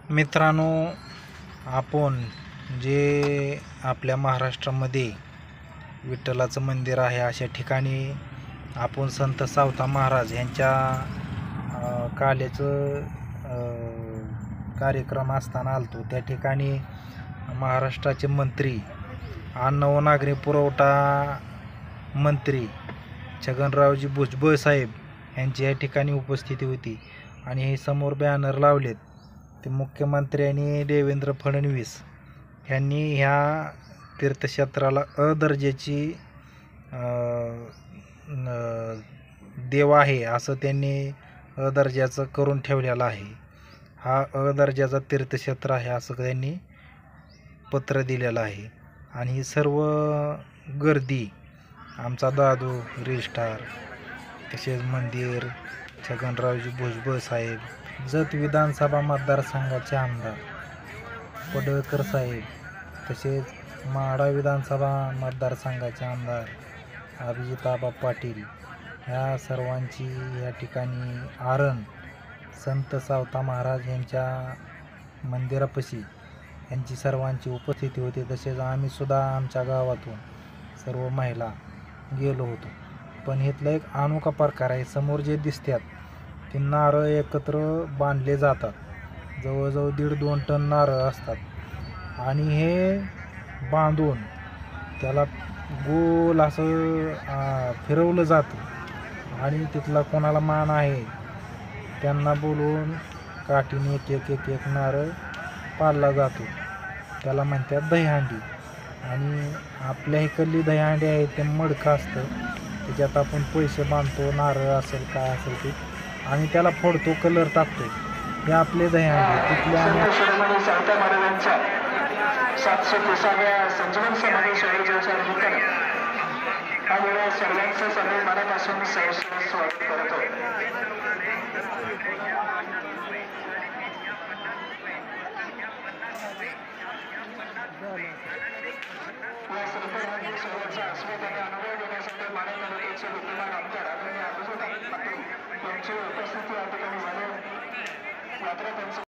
मित्रांनो, आपण जे आपल्या महाराष्ट्रामध्ये विठ्ठलाचं मंदिर आहे अशा ठिकाणी आपण संत सावता महाराज यांच्या काल्याचं कार्यक्रम असताना आलतो। त्या ठिकाणी महाराष्ट्राचे मंत्री, अन्न व नागरी पुरवठा मंत्री छगनरावजी भुजबळ साहेब यांची या ठिकाणी उपस्थिती होती आणि हे समोर बॅनर लावलेत ते मुख्यमंत्र्यांनी देवेंद्र फडणवीस यांनी ह्या तीर्थक्षेत्राला दर्जाची देव आहे असं त्यांनी दर्जाचं करून ठेवलेलं आहे। हा दर्जाचा तीर्थक्षेत्र आहे असं त्यांनी पत्र दिलेलं आहे आणि ही सर्व गर्दी आमचा दादू रिस्टार तसेच मंदिर छगनरावजी भुजबळ साहेब, जत विधानसभा मतदारसंघाचे आमदार पडळकर साहेब, तसेच माढा विधानसभा मतदारसंघाचे आमदार अभिजितआबा पाटील ह्या सर्वांची या ठिकाणी आरण संत सावता महाराज यांच्या मंदिरापाशी यांची सर्वांची उपस्थिती होती। तसेच आम्ही सुद्धा आमच्या गावातून सर्व महिला गेलो होतो। पण इथला एक अनोखा प्रकार आहे, समोर जे दिसतात ते नारळ एकत्र बांधले जातात, जवळजवळ 1.5-2 टन नारळ असतात आणि हे बांधून त्याला गोल असं फिरवलं जातं आणि तिथला कोणाला मान आहे त्यांना बोलवून काठीने एक नारळ पाडला जातो, त्याला म्हणतात दहीहंडी। आणि आपल्या इकडली दहीहंडी आहे ते मडकं असतं, त्याच्यात आपण पैसे बांधतो, नारळ असेल काय असेल ते आणि त्याला फोडतो, कलर टाकतो, हे आपले दहीहंडी। तिथल्या सावता महाराजांच्या 730व्या संजीवन समाधी सोहळ्याच्या निमित्ताने आणि सर्वांचं सर्व मनापासून स्वागत करतो। या संपूर्ण सोहळ्याचा आस्वाद आणि अनुभव घेण्यासाठी माढा तालुक्याचे विद्यमान आमदार आदरणीय अभिजित पाटील यांची उपस्थिती या ठिकाणी झाली। मात्र त्यांचं